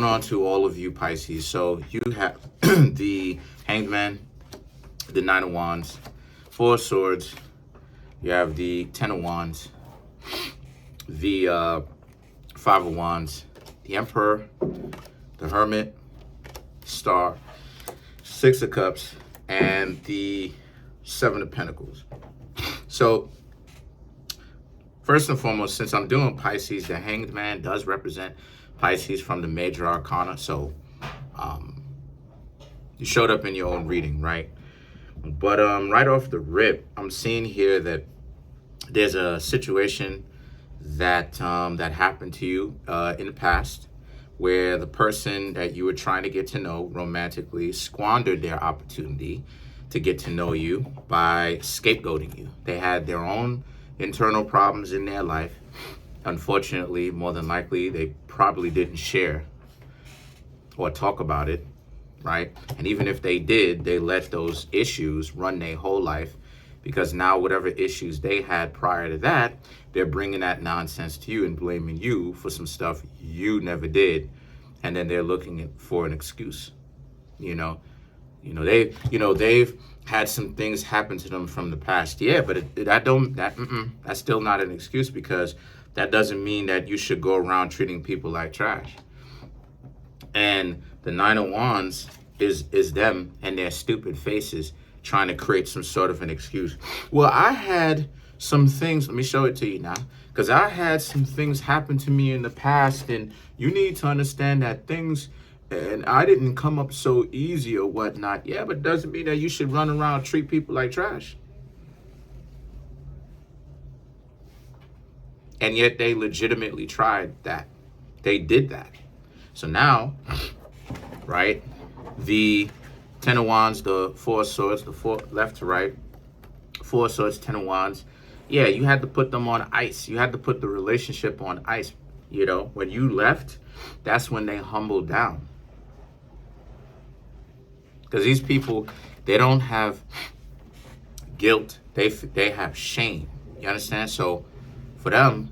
On to all of you Pisces. So you have the Hanged Man, the Nine of Wands, Four of Swords. You have the Ten of Wands, the Five of Wands, the Emperor, the Hermit, Star, Six of Cups, and the Seven of Pentacles. So first and foremost, since I'm doing Pisces, the Hanged Man does represent Pisces from the major arcana. So you showed up in your own reading, right? But right off the rip, I'm seeing here that there's a situation that that happened to you in the past, where the person that you were trying to get to know romantically squandered their opportunity to get to know you by scapegoating you. They had their own internal problems in their life. Unfortunately, more than likely, they probably didn't share or talk about it, right? And even if they did, they let those issues run their whole life, because now whatever issues they had prior to that, they're bringing that nonsense to you and blaming you for some stuff you never did. And then they're looking for an excuse. They've had some things happen to them from the past. Yeah, but that's still not an excuse, because that doesn't mean that you should go around treating people like trash. And the Nine of Wands is them and their stupid faces trying to create some sort of an excuse. Well, I had some things, let me show it to you now, because I had some things happen to me in the past, and you need to understand that things, and I didn't come up so easy or whatnot. Yeah, but it doesn't mean that you should run around and treat people like trash. And yet they legitimately tried that. They did that. So now, right, the Ten of Wands, the Four of Swords, the four left to right, Four of Swords, Ten of Wands. Yeah, you had to put them on ice. You had to put the relationship on ice. When you left, that's when they humbled down. Because these people, they don't have guilt. They have shame. You understand? So for them,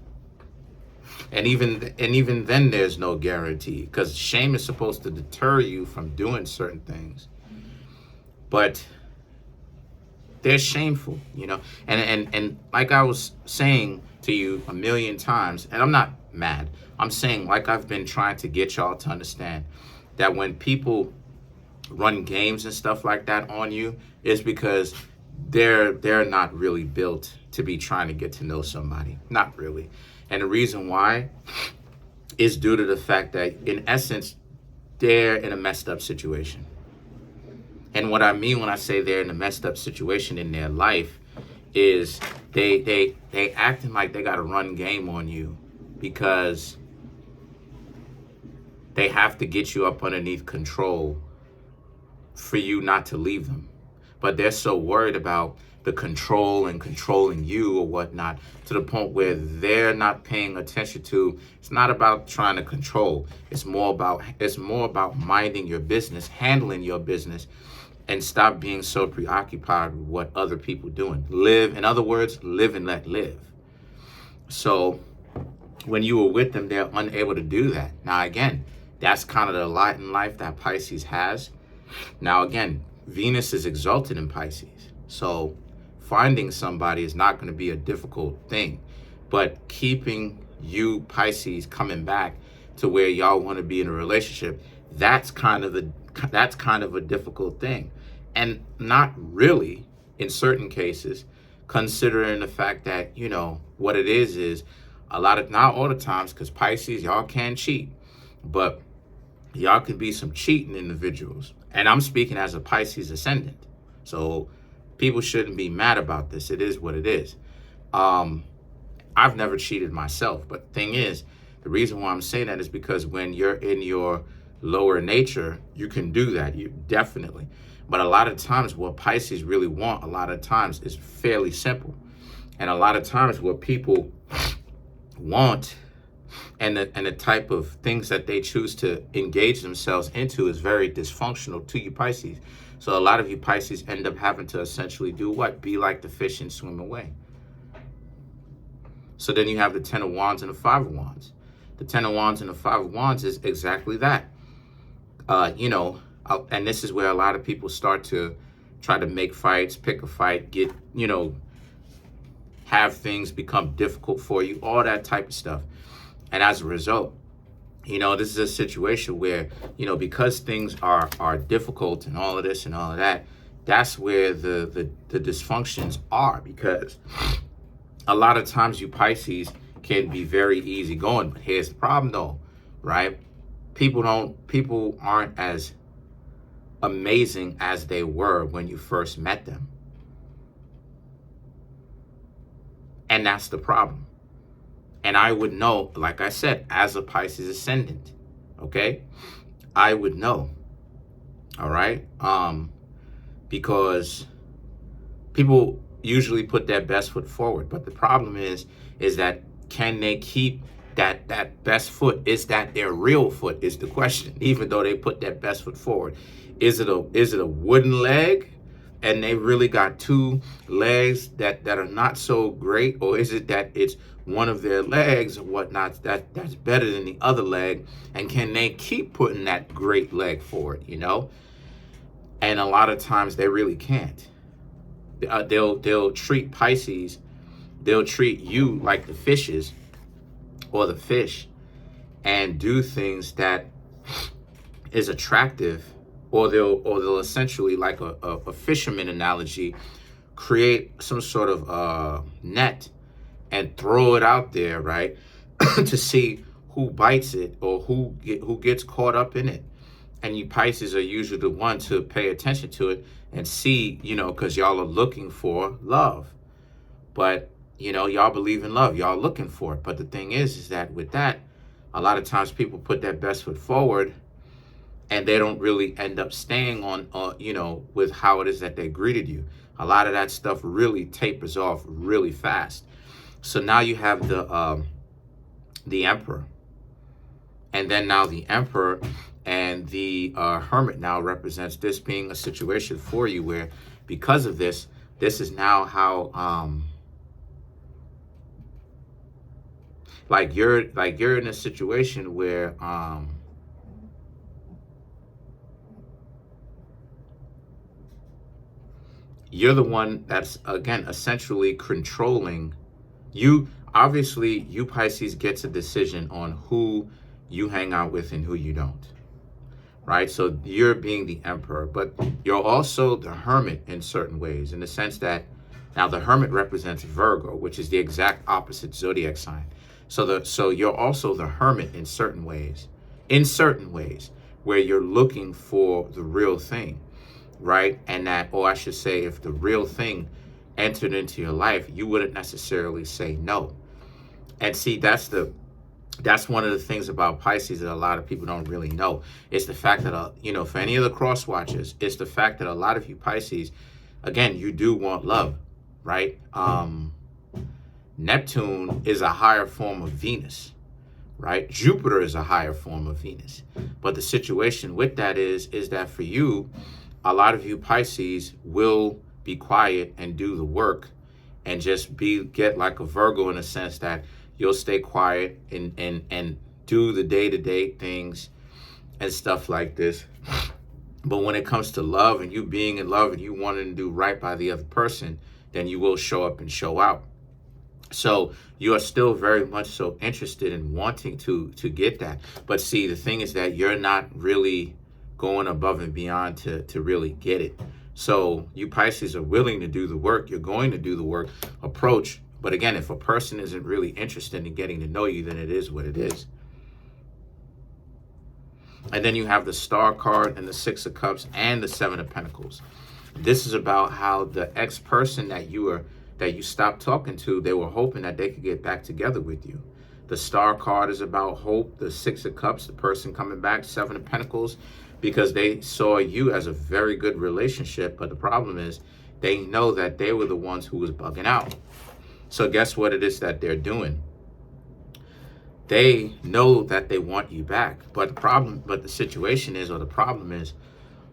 and even then there's no guarantee, because shame is supposed to deter you from doing certain things. But they're shameful, and like I was saying to you a million times, and I'm not mad, I'm saying, like I've been trying to get y'all to understand, that when people run games and stuff like that on you, is because they're not really built to be trying to get to know somebody. Not really. And the reason why is due to the fact that, in essence, they're in a messed up situation. And what I mean when I say they're in a messed up situation in their life is they acting like they got a run game on you, because they have to get you up underneath control for you not to leave them. But they're so worried about the control and controlling you or whatnot, to the point where they're not paying attention to, it's not about trying to control. It's more about minding your business, handling your business, and stop being so preoccupied with what other people doing. Live, in other words, live and let live. So when you were with them, they're unable to do that. Now, again, that's kind of the lot in life that Pisces has. Now, again, Venus is exalted in Pisces. So finding somebody is not going to be a difficult thing. But keeping you, Pisces, coming back to where y'all want to be in a relationship, that's kind of a difficult thing. And not really in certain cases, considering the fact that, what it is not all the times, because Pisces, y'all can cheat, but y'all could be some cheating individuals. And I'm speaking as a Pisces ascendant. So people shouldn't be mad about this. It is what it is. I've never cheated myself. But the thing is, the reason why I'm saying that is because when you're in your lower nature, you can do that. You definitely. But a lot of times what Pisces really want, a lot of times, is fairly simple. And a lot of times what people want and the type of things that they choose to engage themselves into is very dysfunctional to you Pisces. So a lot of you Pisces end up having to essentially do what? Be like the fish and swim away. So then you have the Ten of Wands and the Five of Wands. The Ten of Wands and the Five of Wands is exactly that. And this is where a lot of people start to try to make fights, pick a fight, get, have things become difficult for you, all that type of stuff. And as a result, this is a situation where, because things are difficult and all of this and all of that, that's where the dysfunctions are, because a lot of times you Pisces can be very easygoing. But here's the problem though, right? People aren't as amazing as they were when you first met them. And that's the problem. And I would know, like I said, as a Pisces ascendant, okay? I would know, all right? Because people usually put their best foot forward. But the problem is that can they keep that best foot? Is that their real foot is the question, even though they put their best foot forward. Is it a wooden leg and they really got two legs that are not so great? Or is it that it's one of their legs or whatnot that's better than the other leg? And can they keep putting that great leg forward, And a lot of times they really can't. They'll treat Pisces, they'll treat you like the fishes or the fish, and do things that is attractive, or they'll essentially, like a fisherman analogy, create some sort of net and throw it out there, right, to see who bites it or who gets caught up in it. And you Pisces are usually the one to pay attention to it and see, because y'all are looking for love. But, y'all believe in love. Y'all looking for it. But the thing is that with that, a lot of times people put their best foot forward and they don't really end up staying on, with how it is that they greeted you. A lot of that stuff really tapers off really fast. So now you have the Emperor. And then now the Emperor and the Hermit now represents this being a situation for you where, because of this is now how you're in a situation where you're the one that's, again, essentially controlling you. Obviously, you Pisces gets a decision on who you hang out with and who you don't, right? So you're being the Emperor, but you're also the Hermit in certain ways, in the sense that now the Hermit represents Virgo, which is the exact opposite zodiac sign. So you're also the Hermit in certain ways, where you're looking for the real thing, right? And that, or I should say, if the real thing entered into your life, you wouldn't necessarily say no. And see, that's one of the things about Pisces that a lot of people don't really know. It's the fact that, for any of the cross watchers, it's the fact that a lot of you Pisces, again, you do want love, right? Neptune is a higher form of Venus, right? Jupiter is a higher form of Venus. But the situation with that is that for you, a lot of you Pisces will be quiet and do the work and just get like a Virgo, in a sense that you'll stay quiet and do the day-to-day things and stuff like this. But when it comes to love and you being in love and you wanting to do right by the other person, then you will show up and show out. So you are still very much so interested in wanting to get that. But see, the thing is that you're not really going above and beyond to really get it. So you Pisces are willing to do the work. You're going to do the work, approach. But again, if a person isn't really interested in getting to know you, then it is what it is. And then you have the Star card and the Six of Cups and the Seven of Pentacles. This is about how the ex-person that you stopped talking to, they were hoping that they could get back together with you. The Star card is about hope. The Six of Cups, the person coming back. Seven of Pentacles, because they saw you as a very good relationship. But the problem is they know that they were the ones who was bugging out. So guess what it is that they're doing? They know that they want you back. But the situation is, or the problem is,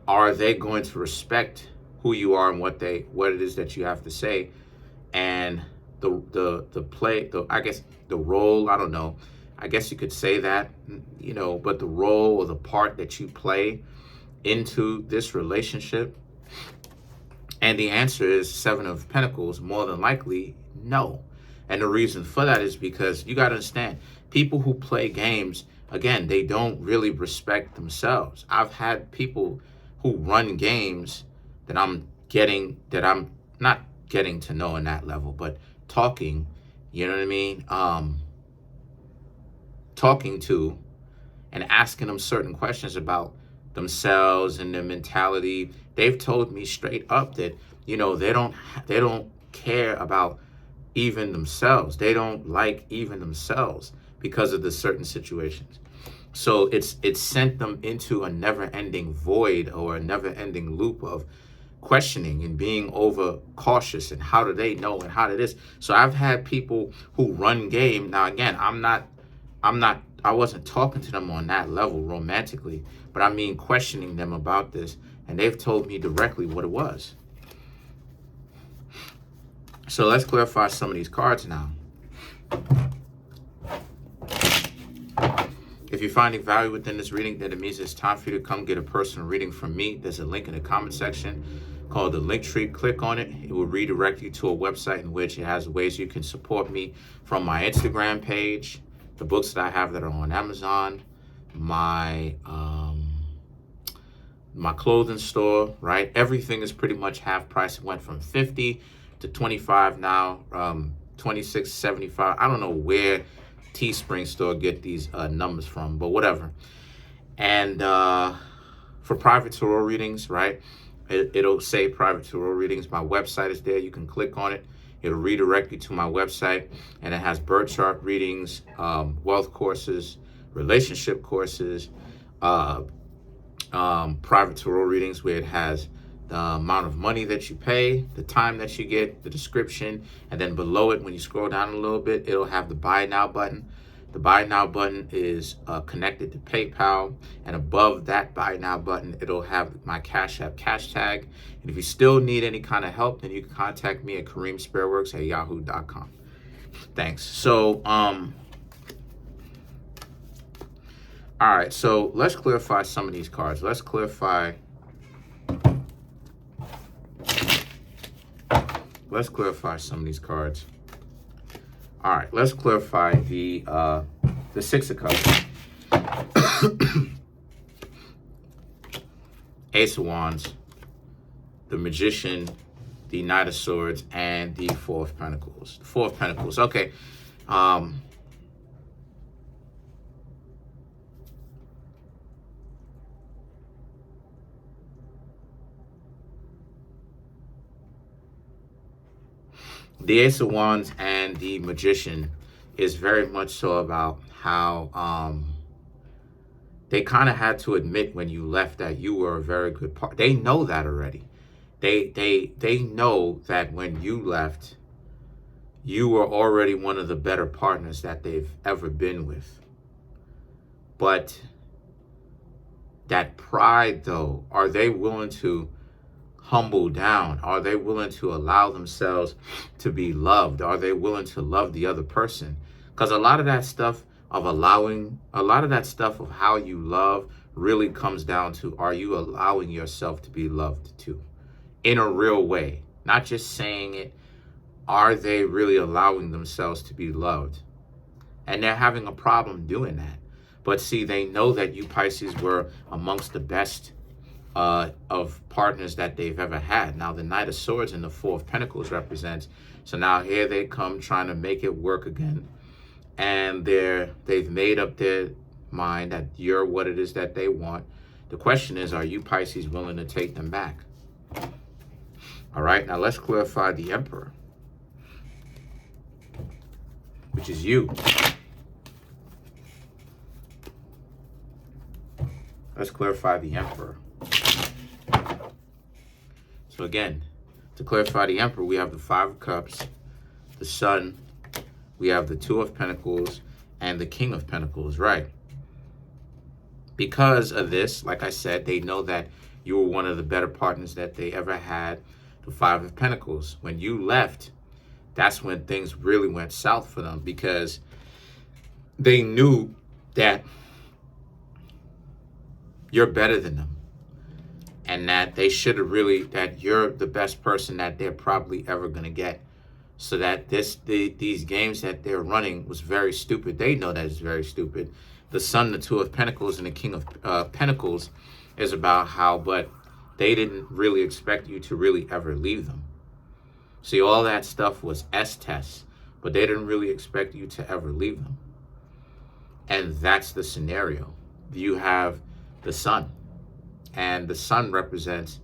are they going to respect who you are and what it is that you have to say? And the role, I don't know. I guess you could say that, but the role or the part that you play into this relationship? And the answer is Seven of Pentacles, more than likely, no. And the reason for that is because you got to understand, people who play games, again, they don't really respect themselves. I've had people who run games that I'm not getting to know in that level, but talking, you know what I mean? Talking to and asking them certain questions about themselves and their mentality. They've told me straight up that, they don't care about even themselves. They don't like even themselves because of the certain situations. So it's sent them into a never-ending void or a never-ending loop of questioning and being over cautious and how do they know and how did this. So I've had people who run game. Now again, I wasn't talking to them on that level romantically, but I mean questioning them about this, and they've told me directly what it was. So let's clarify some of these cards now. If you're finding value within this reading, then it means it's time for you to come get a personal reading from me. There's a link in the comment section called the link tree. Click on it. It will redirect you to a website in which it has ways you can support me from my Instagram page, the books that I have that are on Amazon, my clothing store, right? Everything is pretty much half price. It went from 50 to 25 now, 26.75. I don't know where Teespring store get these numbers from, but whatever. And for private tarot readings, right? It'll say private tarot readings. My website is there. You can click on it. It'll redirect you to my website, and it has birth chart readings, wealth courses, relationship courses, private tarot readings where it has the amount of money that you pay, the time that you get, the description, and then below it, when you scroll down a little bit, it'll have the buy now button. The buy now button is connected to PayPal, and above that buy now button, it'll have my Cashapp cash tag. And if you still need any kind of help, then you can contact me at Kareemspiritworks at yahoo.com. Thanks. So, all right, so let's clarify some of these cards. Let's clarify some of these cards. All right, let's clarify the Six of Cups, Ace of Wands, the Magician, the Knight of Swords, and the Four of Pentacles. The Four of Pentacles. Okay. The Ace of Wands and the Magician is very much so about how they kind of had to admit when you left that you were a very good partner. They know that already. They know that when you left, you were already one of the better partners that they've ever been with. But that pride, though, are they willing to humble down? Are they willing to allow themselves to be loved? Are they willing to love the other person? Because a lot of that stuff of how you love really comes down to, are you allowing yourself to be loved too? In a real way, not just saying it. Are they really allowing themselves to be loved? And they're having a problem doing that. But see, they know that you Pisces were amongst the best of partners that they've ever had. Now, the Knight of Swords and the Four of Pentacles represents. So now here they come trying to make it work again. And they've made up their mind that you're what it is that they want. The question is, are you Pisces willing to take them back? All right, now let's clarify the Emperor, which is you. Let's clarify the Emperor. So again, to clarify the Emperor, we have the Five of Cups, the Sun, we have the Two of Pentacles, and the King of Pentacles, right? Because of this, like I said, they know that you were one of the better partners that they ever had. The Five of Pentacles. When you left, that's when things really went south for them, because they knew that you're better than them, and that they should have really, that you're the best person that they're probably ever going to get. So that these games that they're running was very stupid. They know that it's very stupid. The Sun, the Two of Pentacles, and the King of Pentacles is about how, but they didn't really expect you to really ever leave them. See, all that stuff was S-tests, but they didn't really expect you to ever leave them. And that's the scenario. You have the Sun, and the Sun represents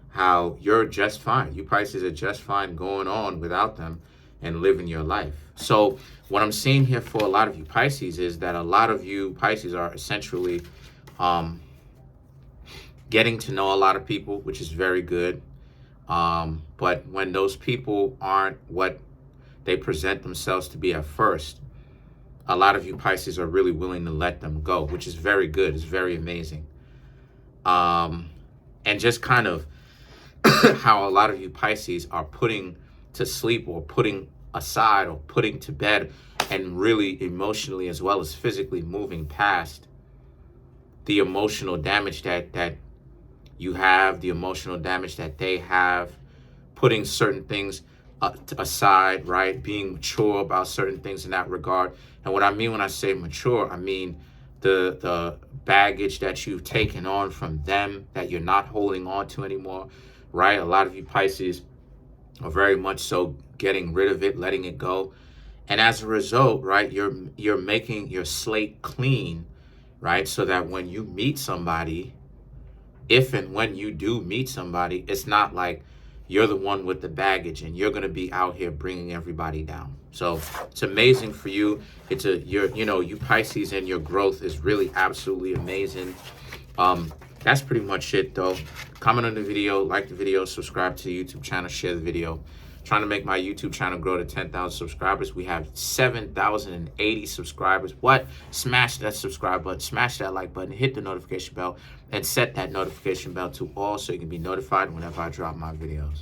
how you're just fine. You Pisces are just fine going on without them and living your life. So what I'm seeing here for a lot of you Pisces is that a lot of you Pisces are essentially getting to know a lot of people, which is very good. But when those people aren't what they present themselves to be at first, a lot of you Pisces are really willing to let them go, which is very good. It's very amazing. And just kind of how a lot of you Pisces are putting to sleep or putting aside or putting to bed and really emotionally as well as physically moving past the emotional damage that you have, the emotional damage that they have, putting certain things aside, right? Being mature about certain things in that regard. And what I mean when I say mature, I mean the baggage that you've taken on from them that you're not holding on to anymore, right? A lot of you Pisces are very much so getting rid of it, letting it go. And as a result, right, you're making your slate clean, right? So that when you meet somebody, if and when you do meet somebody, it's not like you're the one with the baggage and you're going to be out here bringing everybody down. So it's amazing for you. You Pisces, and your growth is really absolutely amazing. That's pretty much it though. Comment on the video, like the video, subscribe to the YouTube channel, share the video. Trying to make my YouTube channel grow to 10,000 subscribers. We have 7,080 subscribers. What? Smash that subscribe button, smash that like button, hit the notification bell, and set that notification bell to all so you can be notified whenever I drop my videos.